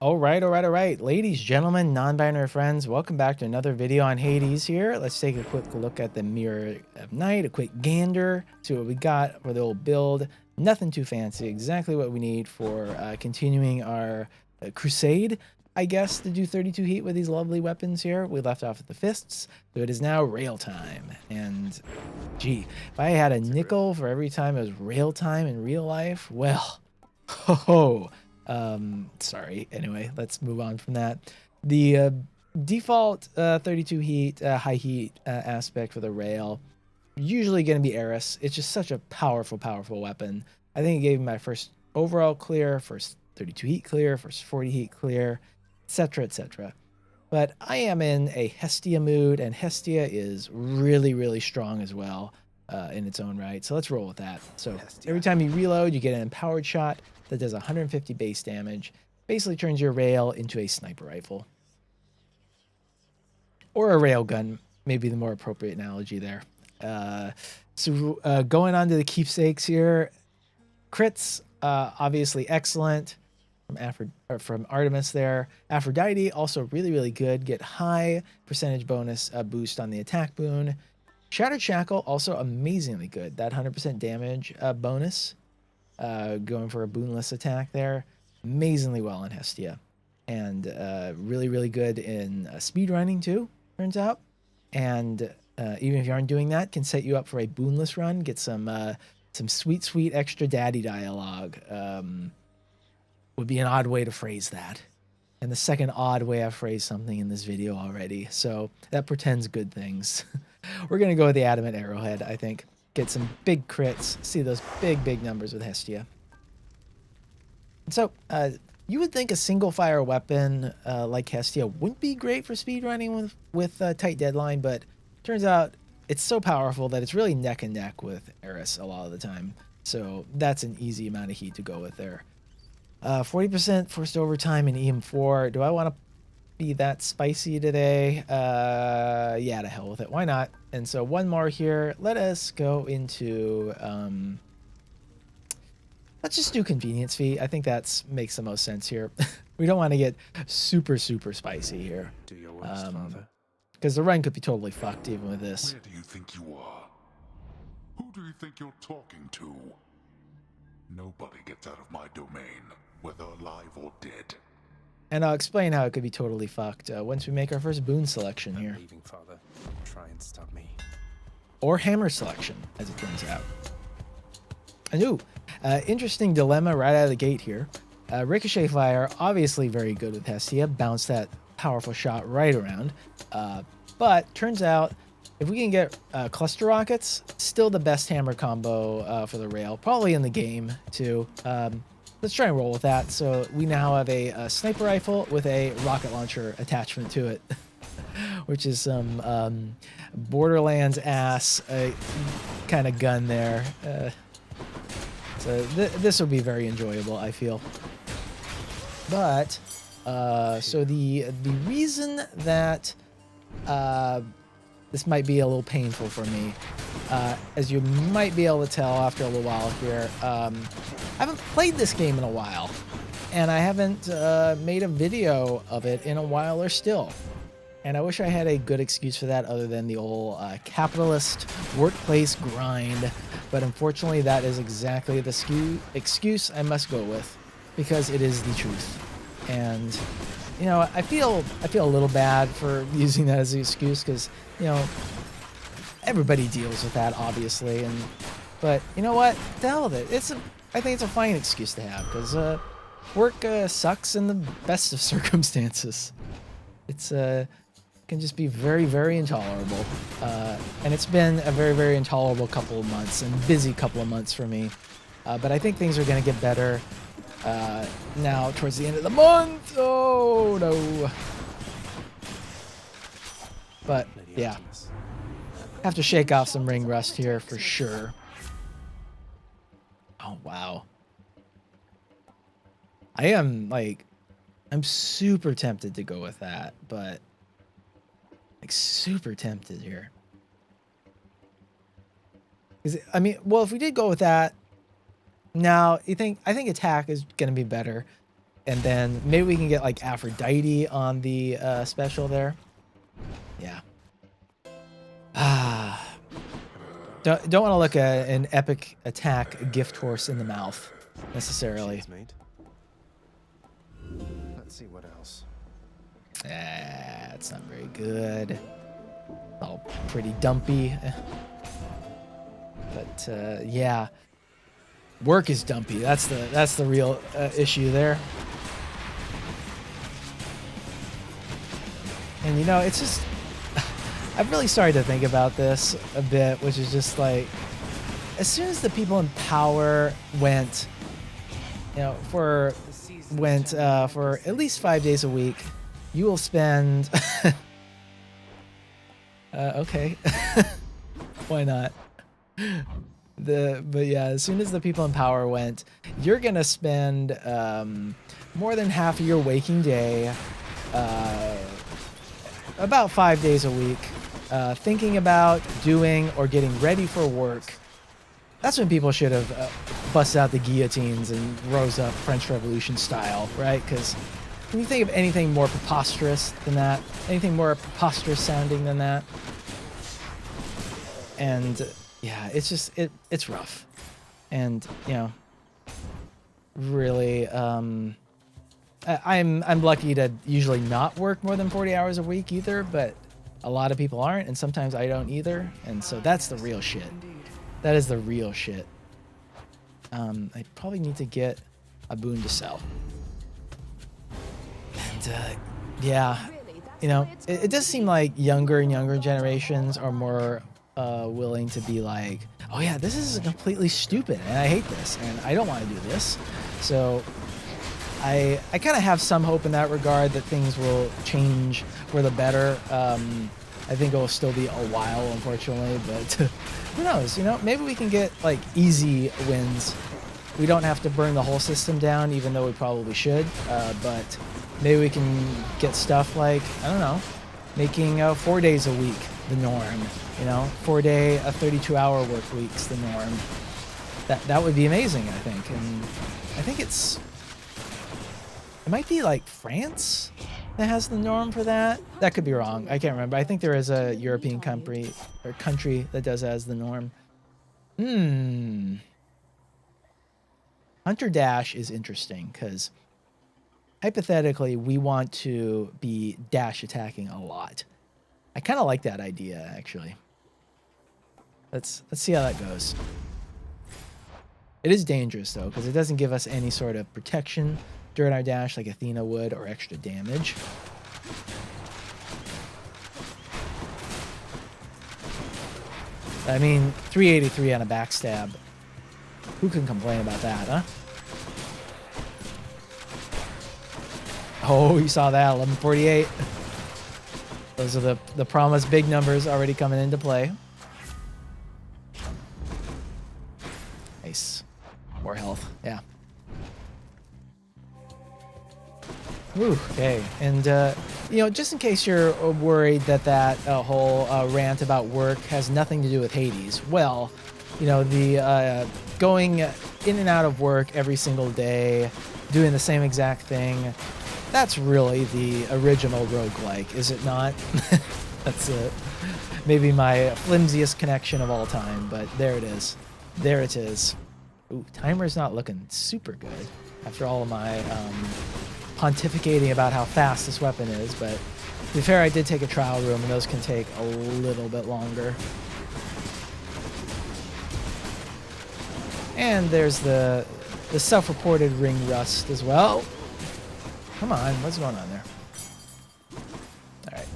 All right, all right, all right. Ladies, gentlemen, non-binary friends, welcome back to another video on Hades here. Let's take a quick look at the Mirror of Night, a quick gander, see what we got for the old build. Nothing too fancy, exactly what we need for continuing our crusade, I guess, to do 32 heat with these lovely weapons here. We left off at the fists, so it is now rail time. And gee, if I had a nickel for every time it was rail time in real life, well, ho ho. Sorry. Anyway, let's move on from that. The default 32 heat, high heat aspect for the rail, usually going to be Eris. It's just such a powerful, powerful weapon. I think it gave me my first overall clear, first 32 heat clear, first 40 heat clear, etc., etc. But I am in a Hestia mood, and Hestia is really, really strong as well in its own right. So let's roll with that. So every time you reload, you get an empowered shot that does 150 base damage. Basically turns your rail into a sniper rifle. Or a railgun, maybe the more appropriate analogy there. Going on to the keepsakes here. Crits, obviously excellent. From Artemis there. Aphrodite, also really, really good. Get high percentage bonus boost on the attack boon. Shattered Shackle, also amazingly good. That 100% damage bonus. Going for a boonless attack there. Amazingly well in Hestia. And really, really good in speed running too, turns out. And even if you aren't doing that, can set you up for a boonless run. Get some sweet, sweet extra daddy dialogue. Would be an odd way to phrase that. And the second odd way I've phrased something in this video already. So that portends good things. We're going to go with the Adamant Arrowhead, I think. Get some big crits. See those big, big numbers with Hestia. So, you would think a single fire weapon like Hestia wouldn't be great for speedrunning with tight deadline, but turns out it's so powerful that it's really neck and neck with Eris a lot of the time. So that's an easy amount of heat to go with there. 40% forced overtime in EM4. Do I want to be that spicy today? Yeah, to hell with it. Why not? And so one more here. Let us go into... let's just do convenience fee. I think that makes the most sense here. We don't want to get super, super spicy here. Do your worst, Father. Because the run could be totally fucked even with this. Where do you think you are? Who do you think you're talking to? Nobody gets out of my domain, whether alive or dead. And I'll explain how it could be totally fucked once we make our first boon selection here. Leaving, Father. Try and stop me. Or hammer selection, as it turns out. And ooh, interesting dilemma right out of the gate here. Ricochet fire, obviously very good with Hestia. Bounce that powerful shot right around. But turns out, if we can get cluster rockets, still the best hammer combo for the rail. Probably in the game, too. Let's try and roll with that. So we now have a sniper rifle with a rocket launcher attachment to it. Which is some Borderlands ass kind of gun there. So this will be very enjoyable, I feel. But so the reason that this might be a little painful for me, as you might be able to tell after a little while here, I haven't played this game in a while, and I haven't made a video of it in a while or still. And I wish I had a good excuse for that other than the old capitalist workplace grind. But unfortunately, that is exactly the excuse I must go with, because it is the truth. And, you know, I feel a little bad for using that as an excuse because, you know, everybody deals with that, obviously. But you know what? The hell with it. I think it's a fine excuse to have because work sucks in the best of circumstances. It's can just be very, very intolerable. And it's been a very, very intolerable couple of months and busy couple of months for me. But I think things are going to get better now towards the end of the month. Oh, no. But, yeah. Have to shake off some ring rust here for sure. Oh, wow. I'm super tempted to go with that, but... like super tempted here. I mean, well, if we did go with that, now I think attack is gonna be better. And then maybe we can get like Aphrodite on the special there. Yeah. Ah. Don't want to look at an epic attack gift horse in the mouth necessarily. Cheers, mate. Let's see what else. It's not very good. All pretty dumpy. But yeah, work is dumpy. That's the real issue there. And you know, it's just I've really started to think about this a bit, which is just like, as soon as the people in power went, you know, for at least 5 days a week, you will spend. Okay, why not? But yeah, as soon as the people in power went, you're gonna spend more than half of your waking day, about 5 days a week, thinking about, doing, or getting ready for work. That's when people should have busted out the guillotines and rose up French Revolution style, right? Because can you think of anything more preposterous than that? Anything more preposterous sounding than that? And yeah, it's just it's rough. And you know, really, I'm lucky to usually not work more than 40 hours a week either, but a lot of people aren't, and sometimes I don't either. And so that's the real shit. That is the real shit. I probably need to get a boon to sell. And yeah, you know, it does seem like younger and younger generations are more willing to be like, oh yeah, this is completely stupid and I hate this and I don't want to do this. So I kind of have some hope in that regard that things will change for the better. I think it will still be a while, unfortunately, but who knows? You know, maybe we can get like easy wins. We don't have to burn the whole system down, even though we probably should. But maybe we can get stuff like, I don't know, making 4 days a week the norm. You know, 4 day, 32-hour work week's the norm. That would be amazing, I think. And I think it might be like France that has the norm for that. That could be wrong. I can't remember. I think there is a European country that does that as the norm. Hunter Dash is interesting because hypothetically we want to be dash attacking a lot. I kind of like that idea, actually. Let's see how that goes. It is dangerous though, because it doesn't give us any sort of protection during our dash like Athena would, or extra damage. I mean, 383 on a backstab. Who can complain about that, huh? Oh, you saw that, 1148. Those are the promised big numbers already coming into play. Nice. More health, yeah. Ooh, okay. And, you know, just in case you're worried that whole rant about work has nothing to do with Hades, well, you know, the going in and out of work every single day, doing the same exact thing, that's really the original roguelike, is it not? That's maybe my flimsiest connection of all time, but there it is. There it is. Ooh, timer's not looking super good after all of my pontificating about how fast this weapon is, but to be fair, I did take a trial room, and those can take a little bit longer. And there's the self-reported ring rust as well. Come on, what's going on there? All right.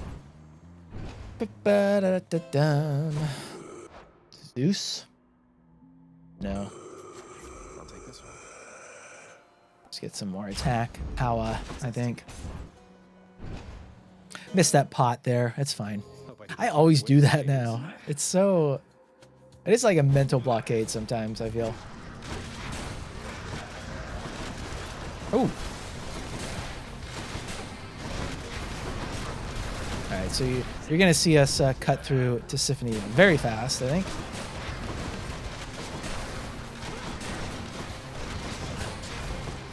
Zeus? No. I'll take this one. Let's get some more attack power, I think. Missed that pot there. It's fine. I always do that now. It is like a mental blockade sometimes, I feel. Oh. Alright, so you're going to see us cut through Tisiphone very fast, I think.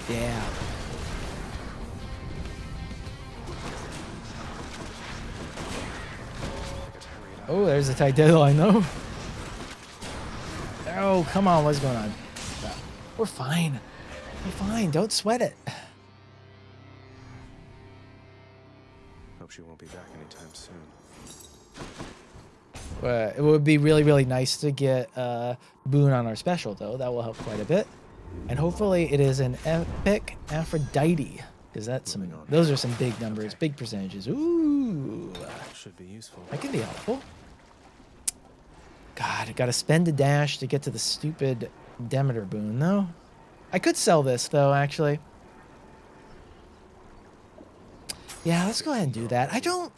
Yeah. Oh, there's a tight deadline though. Oh, come on, what's going on? We're fine. We're fine. Don't sweat it. Hope she won't be back anytime soon. It would be really, really nice to get Boon on our special, though. That will help quite a bit. And hopefully it is an epic Aphrodite, because those are some big numbers, Okay. big percentages. Ooh, Should be useful. that can be helpful. God, I got to spend a dash to get to the stupid Demeter Boon, though. I could sell this, though, actually. Yeah, let's go ahead and do that. I don't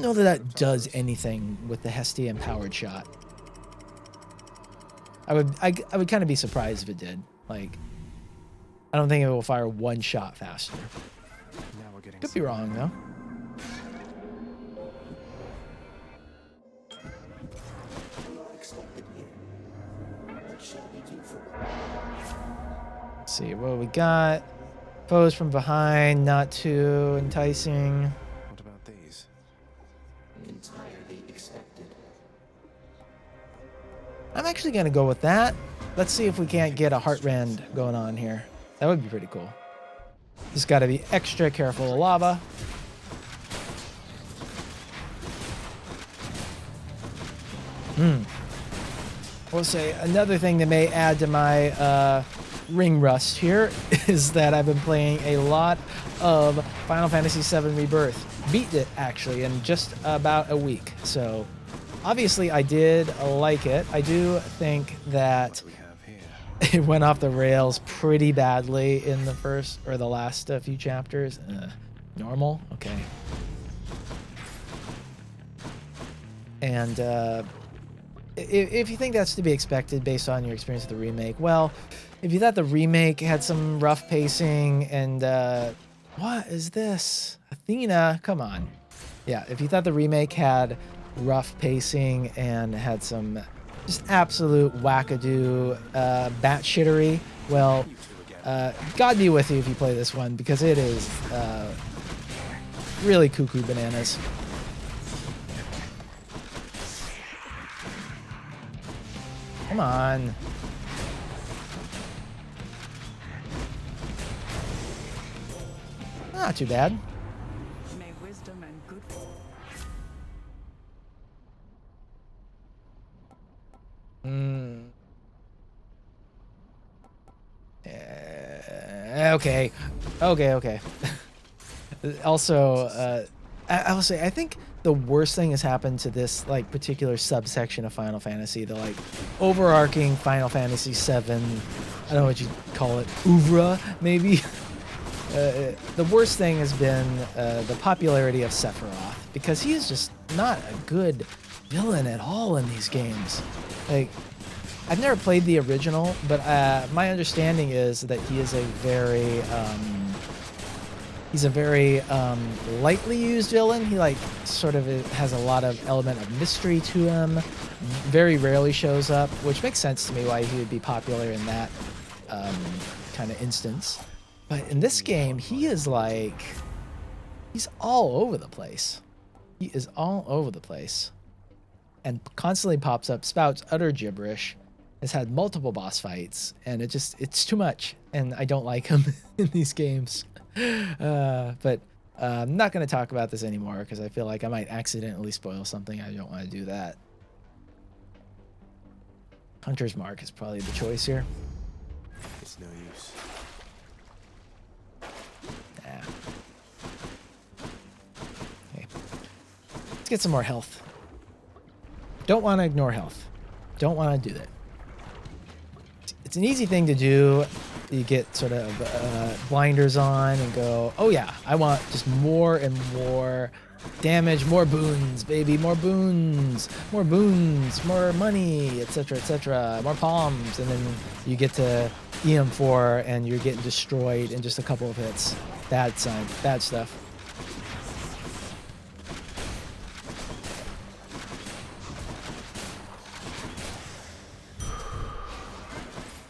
know that that does anything with the Hestia empowered shot. I would kind of be surprised if it did. Like, I don't think it will fire one shot faster. Now we're getting Could be wrong though. Let's see what we got. Foes from behind, not too enticing. What about these? Entirely expected. I'm actually gonna go with that. Let's see if we can't get a heart rend going on here. That would be pretty cool. Just gotta be extra careful of lava. We'll say another thing that may add to my ring rust here is that I've been playing a lot of Final Fantasy VII Rebirth. Beat it actually in just about a week. So obviously I did like it. I do think that We have here. it went off the rails pretty badly in the first or the last few chapters. Normal? Okay. And if you think that's to be expected based on your experience with the remake, well, if you thought the remake had some rough pacing and what is this? Athena, come on. Yeah, if you thought the remake had rough pacing and had some just absolute wackadoo batshittery, well, God be with you if you play this one, because it is really cuckoo bananas. Come on. Not too bad. May wisdom and good Okay. Okay. Also, I will say, I think the worst thing has happened to this like particular subsection of Final Fantasy, the like overarching Final Fantasy VII, I don't know what you call it, oeuvre, maybe. The worst thing has been the popularity of Sephiroth, because he is just not a good villain at all in these games. Like, I've never played the original, but my understanding is that he is a very lightly used villain. He like sort of has a lot of element of mystery to him. Very rarely shows up, which makes sense to me why he would be popular in that kind of instance. But in this game, he's all over the place. He is all over the place. And constantly pops up, spouts utter gibberish, has had multiple boss fights, and it's too much. And I don't like him in these games. But I'm not going to talk about this anymore because I feel like I might accidentally spoil something. I don't want to do that. Hunter's Mark is probably the choice here. It's no use. Yeah. Okay. Let's get some more health. Don't want to ignore health. Don't want to do that. It's an easy thing to do. You get sort of blinders on and go, oh yeah, I want just more and more damage, more boons, baby, more boons, more money, etc., more palms, and then you get to EM4 and you're getting destroyed in just a couple of hits. Bad sign, bad stuff.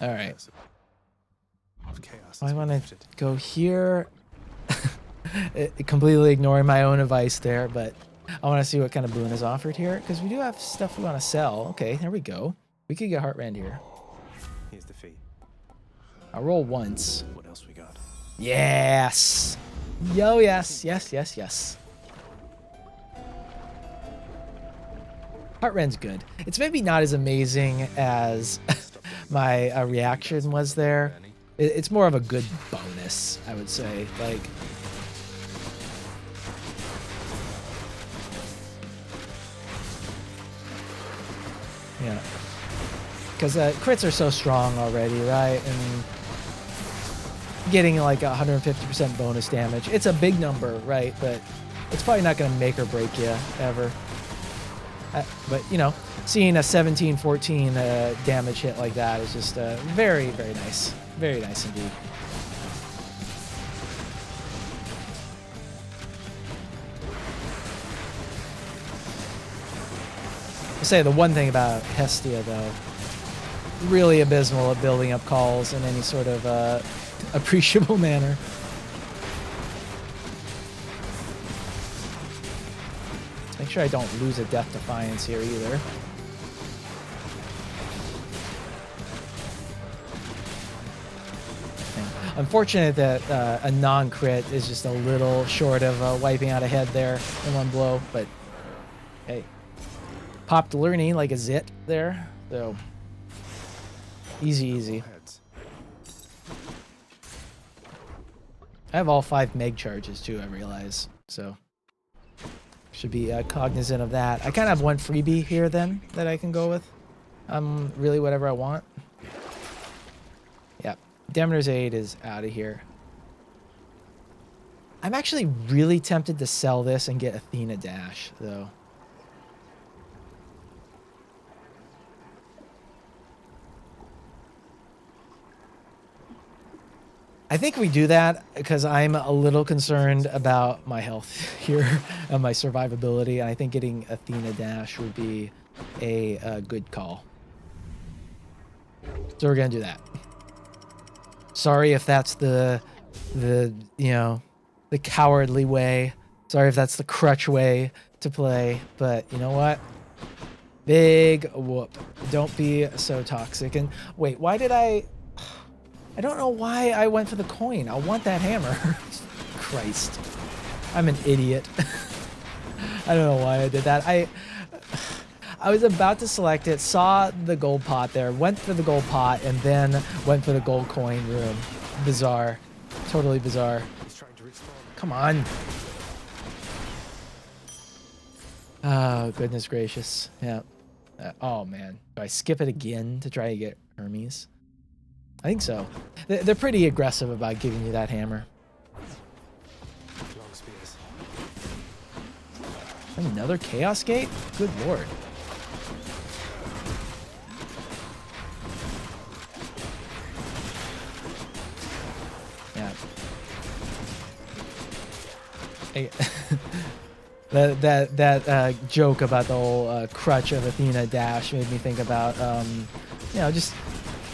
All right. Chaos I is want to lifted. go here. Completely ignoring my own advice there, but I want to see what kind of boon is offered here, because we do have stuff we want to sell. Okay, there we go. We could get Heartrend here. Here's the fee. I'll roll once. What else we got? Yes! Yo, yes, yes, yes, yes. Heartrend's good. It's maybe not as amazing as my reaction was there. It's more of a good bonus, I would say. Like, yeah. Because crits are so strong already, right? And getting like 150% bonus damage. It's a big number, right? But it's probably not going to make or break you ever. But, you know, seeing a 17-14 damage hit like that is just very, very nice. Very nice indeed. I'll say the one thing about Hestia, though, really abysmal at building up calls in any sort of appreciable manner. Make sure I don't lose a Death Defiance here either. Unfortunate that a non-crit is just a little short of wiping out a head there in one blow, but hey. Popped learning like a zit there, so easy, easy. I have all 5 meg charges too, I realize, so should be cognizant of that. I kind of have one freebie here then that I can go with. Really whatever I want. Yeah, Demeter's Aid is out of here. I'm actually really tempted to sell this and get Athena Dash, though. I think we do that because I'm a little concerned about my health here and my survivability. And I think getting Athena Dash would be a good call. So we're going to do that. Sorry if that's the you know, the cowardly way. Sorry if that's the crutch way to play. But you know what? Big whoop. Don't be so toxic. And wait, why did I don't know why I went for the coin. I want that hammer. Christ. I'm an idiot. I don't know why I did that. I was about to select it, saw the gold pot there, went for the gold pot, and then went for the gold coin room. Bizarre. Totally bizarre. Come on. Oh, goodness gracious. Yeah. Oh, man. Do I skip it again to try to get Hermes? I think so. They're pretty aggressive about giving you that hammer. Another Chaos Gate? Good lord. Yeah. Hey, that joke about the whole crutch of Athena Dash made me think about, you know, just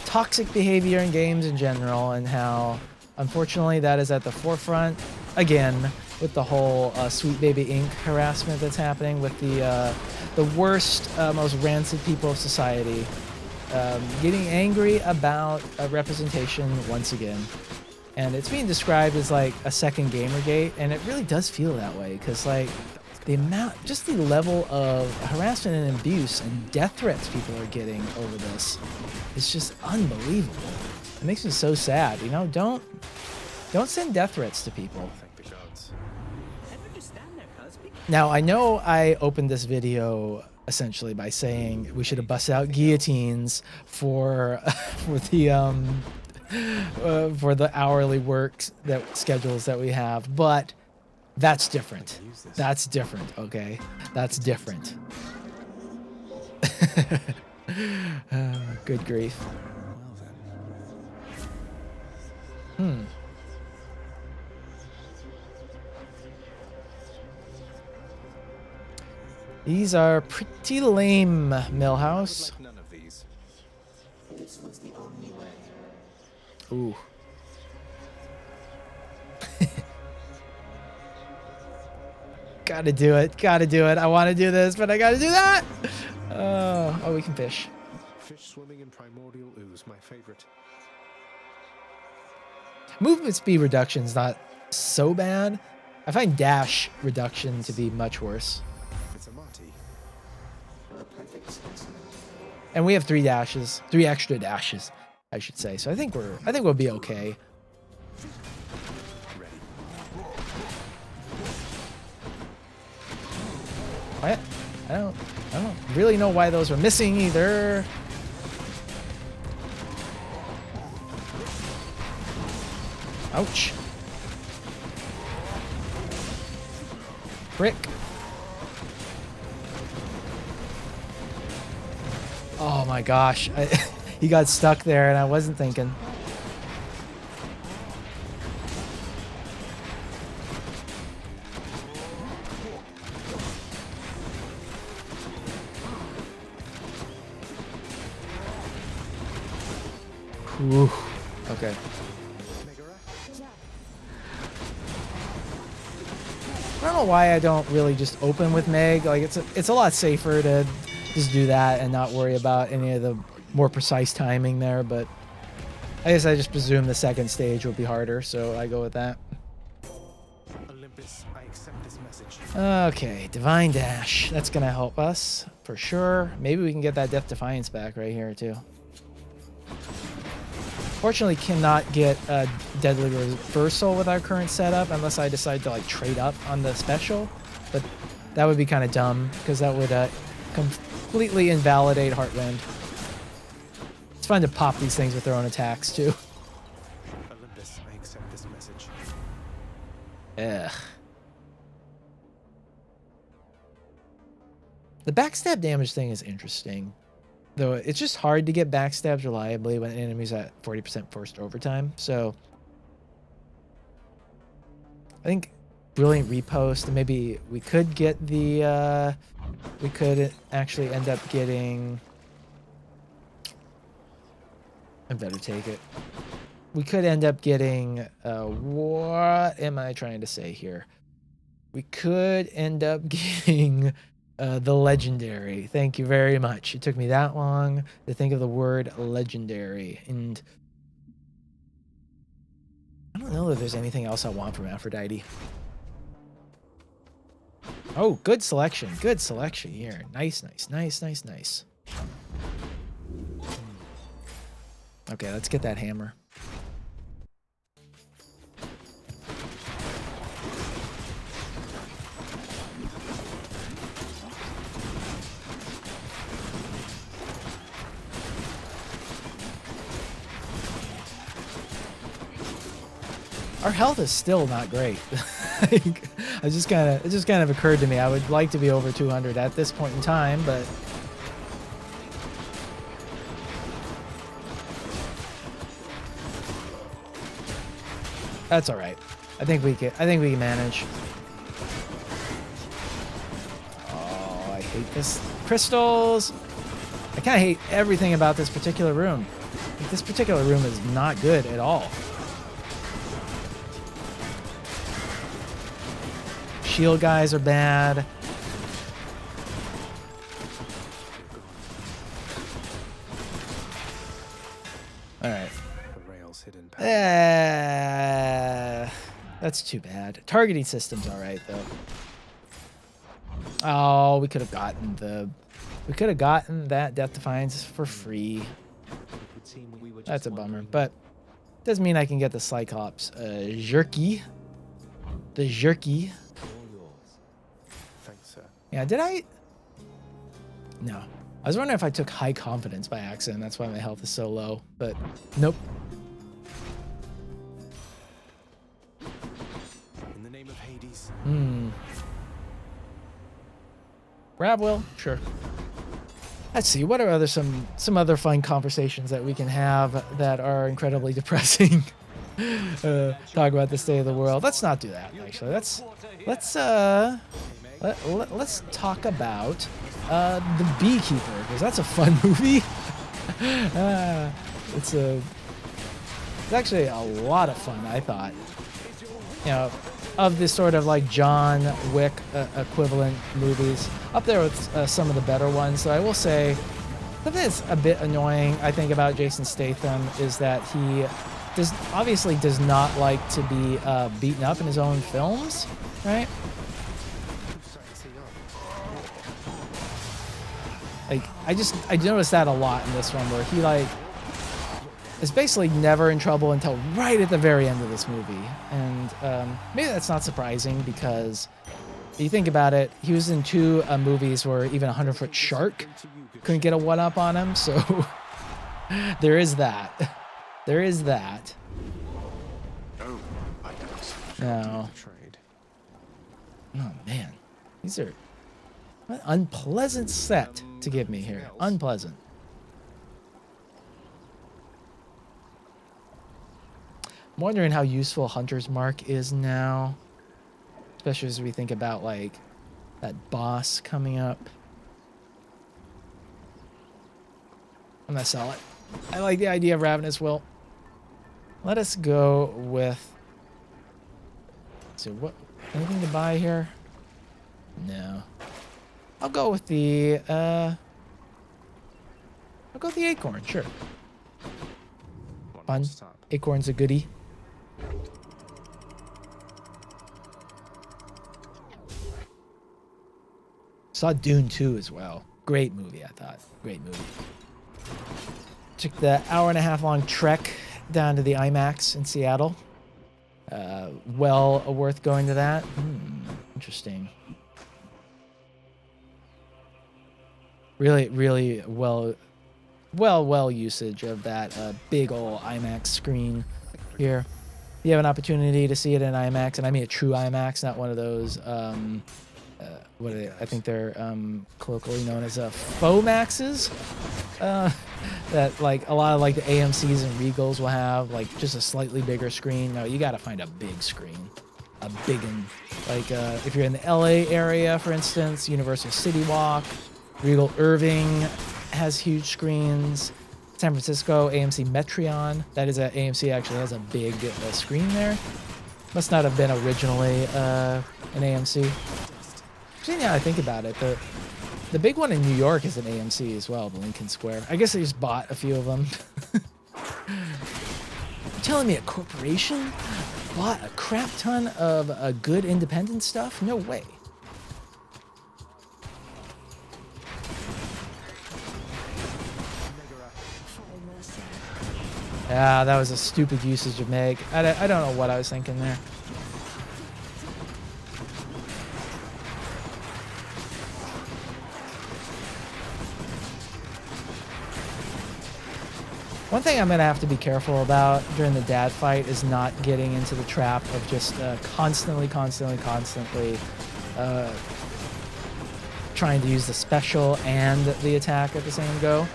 toxic behavior in games in general, and how unfortunately that is at the forefront again with the whole Sweet Baby Inc. harassment that's happening with the worst, most rancid people of society getting angry about representation once again. And it's being described as like a second Gamergate, and it really does feel that way, because like the amount, just the level of harassment and abuse and death threats people are getting over this is just unbelievable. It makes me so sad. You know, don't send death threats to people. Now, I know I opened this video essentially by saying we should have busted out guillotines for the hourly work schedules that we have, but that's different. That's different, okay? That's different. Good grief. These are pretty lame, Millhouse. None of these. This was the only way. Ooh. Gotta do it. Gotta do it. I want to do this, but I gotta do that. Oh, we can fish. Fish swimming in primordial ooze, my favorite. Movement speed reduction's not so bad. I find dash reduction to be much worse. It's a Marty. A perfect specimen. And we have 3 dashes, 3 extra dashes, I should say. So I think we'll be okay. Ready. I don't really know why those were missing either. Ouch. Frick. Oh my gosh. He got stuck there and I wasn't thinking. Whew. Okay. I don't know why I don't really just open with Meg. Like it's a lot safer to just do that and not worry about any of the more precise timing there, but I guess I just presume the second stage will be harder, so I go with that. Olympus, I accept this message. Okay, Divine Dash. That's gonna help us for sure. Maybe we can get that Death Defiance back right here too. Fortunately, cannot get a Deadly Reversal with our current setup unless I decide to like trade up on the special, but that would be kind of dumb because that would completely invalidate Heartrend. It's fun to pop these things with their own attacks too. Olympus, I accept this message. Ugh. The backstab damage thing is interesting. Though it's just hard to get backstabs reliably when enemies at 40% forced overtime. So I think Brilliant Repost, and maybe we could get the we could actually end up getting, I better take it. We could end up getting what am I trying to say here? We could end up getting the legendary. Thank you very much. It took me that long to think of the word legendary, and I don't know if there's anything else I want from Aphrodite. Oh, good selection. Good selection here. Nice, nice, nice, nice, nice. Okay, let's get that hammer. Our health is still not great. It just kind of occurred to me. I would like to be over 200 at this point in time, but that's all right. I think we can manage. Oh, I hate this crystals. I kind of hate everything about this particular room. Like, this particular room is not good at all. Shield guys are bad. All right. The rails hidden power. That's too bad. Targeting system's all right though. Oh, we could have gotten that Death Defiance for free. That's a bummer, but doesn't mean I can get the Cyclops jerky. The jerky. Thanks, sir. Yeah, did I? No. I was wondering if I took high confidence by accident. That's why my health is so low, but nope. In the name of Hades. Grab will? Sure. Let's see, what are some other fun conversations that we can have that are incredibly depressing? Talk about the state of the world. Let's not do that, actually. Let's talk about The Beekeeper, because that's a fun movie. It's actually a lot of fun, I thought. You know, of the sort of like John Wick equivalent movies. Up there with some of the better ones. So I will say, something that's a bit annoying, I think, about Jason Statham is that he obviously does not like to be beaten up in his own films, right? Like, I noticed that a lot in this one, where he like is basically never in trouble until right at the very end of this movie. And maybe that's not surprising, because if you think about it, he was in 2 movies where even a 100-foot shark couldn't get a one-up on him, so there is that. There is that. Oh, I never saw No. trade. Oh, man. These are an unpleasant set to give me here. Unpleasant. I'm wondering how useful Hunter's Mark is now. Especially as we think about, like, that boss coming up. I'm gonna sell it. I like the idea of Ravenous Will. Let us go with... So what? Anything to buy here? No. I'll go with the... I'll go with the acorn, sure. Fun. Acorn's a goodie. Saw Dune 2 as well. Great movie, I thought. Great movie. Took the hour-and-a-half-long trek down to the IMAX in Seattle. Well worth going to that. Interesting. Really, really well usage of that big old IMAX screen here. You have an opportunity to see it in IMAX, and I mean a true IMAX, not one of those. What are they? I think they're colloquially known as faux maxes. That like a lot of like the AMC's and Regals will have, like just a slightly bigger screen. No, you got to find a big screen, a big one. Like if you're in the LA area, for instance, Universal City Walk, Regal Irving has huge screens. San Francisco, AMC Metreon. That is at AMC actually has a big screen there. Must not have been originally an AMC. Actually, now I think about it, the big one in New York is an AMC as well, the Lincoln Square. I guess they just bought a few of them. You're telling me a corporation bought a crap ton of good independent stuff? No way. Yeah, that was a stupid usage of Meg. I don't know what I was thinking there. One thing I'm going to have to be careful about during the dad fight is not getting into the trap of just constantly trying to use the special and the attack at the same go.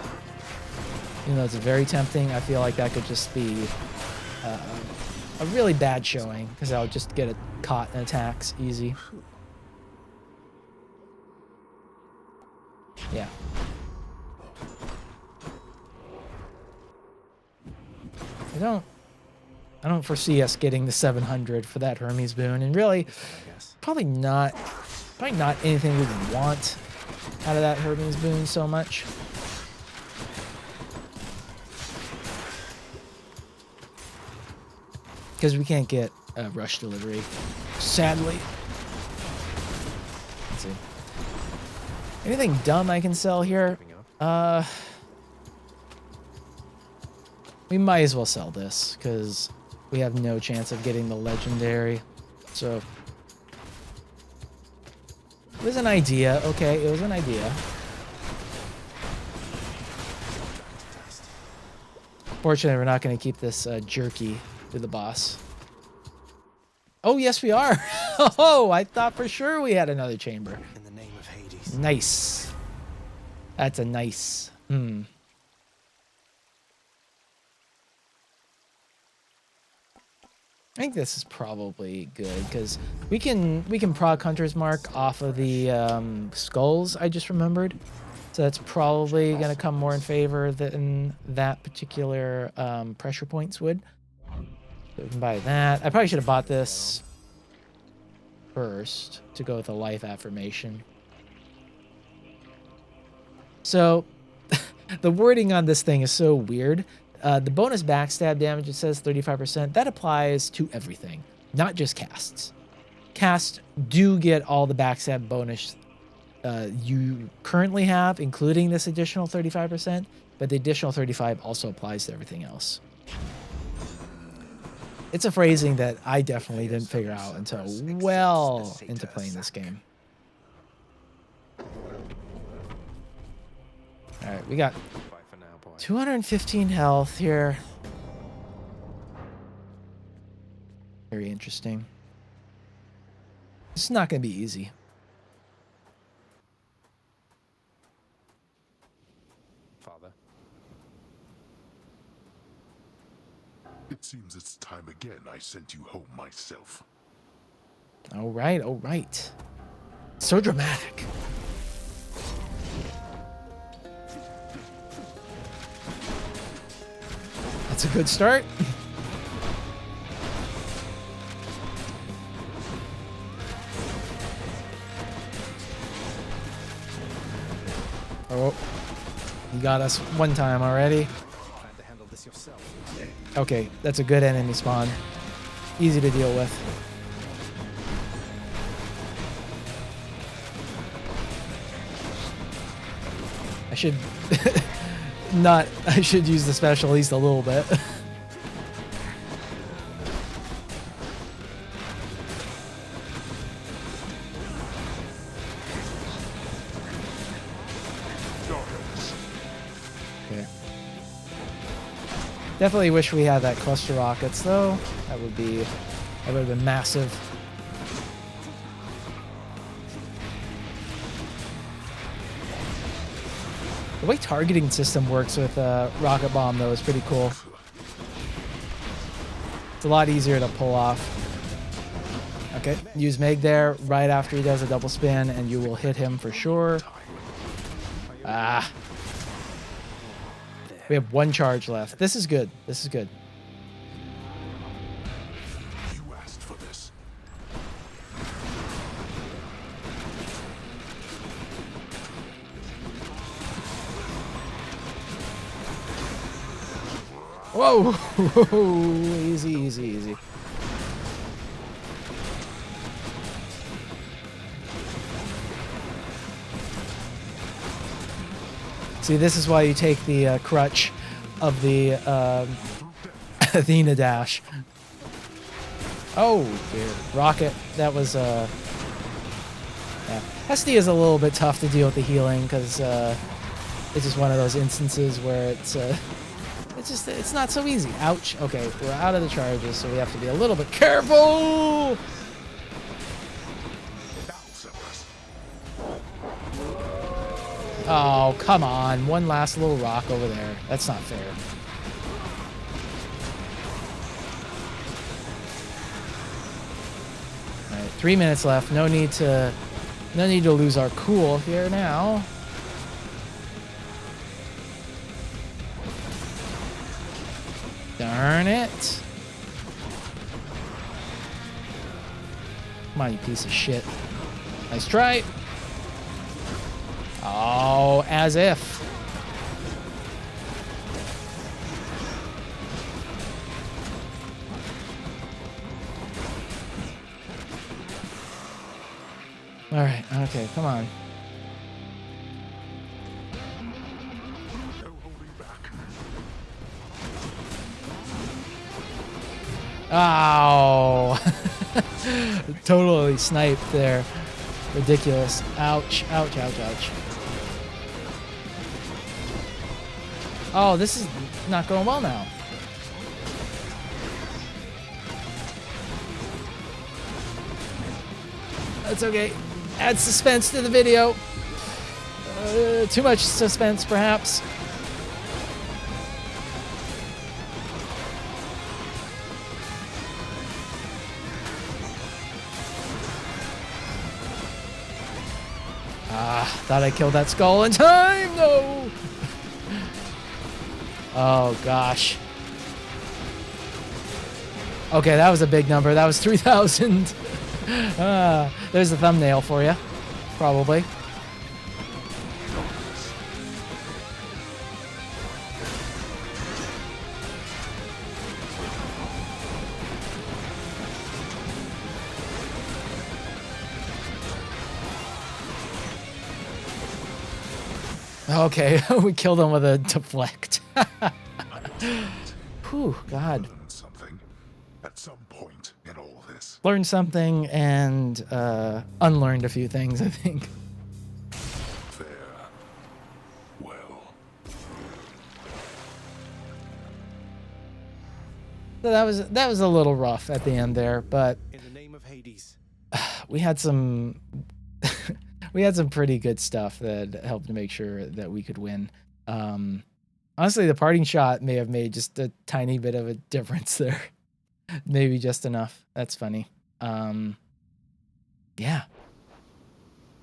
Even though it's very tempting, I feel like that could just be a really bad showing, because I'll just get caught in attacks easy. Yeah. I don't foresee us getting the 700 for that Hermes boon, and really, probably not anything we would want out of that Hermes boon so much. Because we can't get a rush delivery, sadly. Let's see. Anything dumb I can sell here? We might as well sell this, because we have no chance of getting the legendary. So, it was an idea. Okay, it was an idea. Fortunately, we're not going to keep this jerky with the boss. Oh, yes, we are. Oh, I thought for sure we had another chamber. In the name of Hades. Nice. That's a nice. I think this is probably good, because we can proc Hunter's Mark off of the skulls I just remembered. So that's probably going to come more in favor than that particular pressure points would. So we can buy that. I probably should have bought this. first to go with a life affirmation. So the wording on this thing is so weird. The bonus backstab damage, it says 35%. That applies to everything, not just casts. Casts do get all the backstab bonus you currently have, including this additional 35%, but the additional 35 also applies to everything else. It's a phrasing that I definitely didn't figure out until well into playing this game. All right, we got 215 health here. Very interesting. This is not going to be easy. Father. It seems it's time again I sent you home myself. All right, all right. So dramatic. That's a good start. Oh, you got us one time already. Plan to handle this yourself. Okay, that's a good enemy spawn. Easy to deal with. I should I should use the special at least a little bit. Okay. Definitely wish we had that cluster rockets though. That would have been massive. The way targeting system works with Rocket Bomb, though, is pretty cool. It's a lot easier to pull off. Okay, use Meg there right after he does a double spin, and you will hit him for sure. Ah. We have one charge left. This is good. This is good. You asked for this. Whoa! Easy, easy, easy. See, this is why you take the crutch of the Athena dash. Oh, dear. Rocket. That was... Yeah. Hestia is a little bit tough to deal with the healing because it's just one of those instances where it's not so easy. Ouch. Okay, we're out of the charges, so we have to be a little bit careful. Oh, come on. One last little rock over there. That's not fair. All right, 3 minutes left. No need to lose our cool here now. Darn it. Come on, you piece of shit. Nice try. Oh, as if. All right, okay, come on. No holding back. Oh, totally sniped there. Ridiculous. Ouch, ouch, ouch, ouch. Oh, this is not going well now. That's okay. Add suspense to the video. Too much suspense, perhaps. Ah, thought I killed that skull in time. No. Oh, gosh. Okay, that was a big number. That was 3,000. There's a thumbnail for you, probably. Okay, we killed him with a deflect. Whew, God. Learn something at some point in all this. Learned something and unlearned a few things, I think. Fair. Well. So that was a little rough at the end there, but In the name of Hades. we had some we had some pretty good stuff that helped to make sure that we could win. Honestly, the parting shot may have made just a tiny bit of a difference there. Maybe just enough. That's funny. Yeah.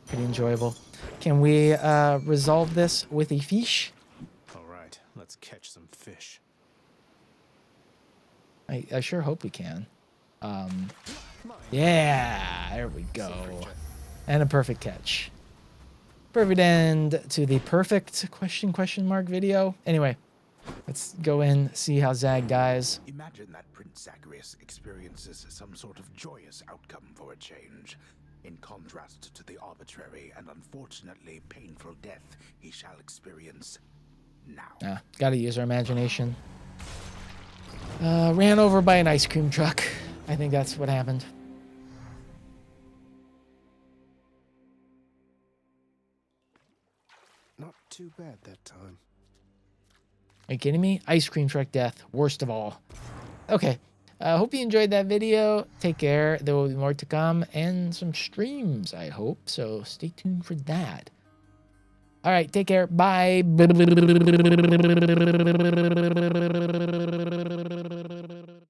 Pretty enjoyable. Can we resolve this with a fish? All right, let's catch some fish. I sure hope we can. Yeah, there we go. And a perfect catch. Perfect end to the perfect question mark video. Anyway, let's go in, see how Zag dies. Imagine that Prince Zagreus experiences some sort of joyous outcome for a change, in contrast to the arbitrary and unfortunately painful death he shall experience now. Gotta use our imagination. Ran over by an ice cream truck. I think that's what happened. Not too bad that time. Are you kidding me? Ice cream truck death, worst of all. Okay, hope you enjoyed that video. Take care. There will be more to come and some streams, I hope. So stay tuned for that. All right, take care. Bye.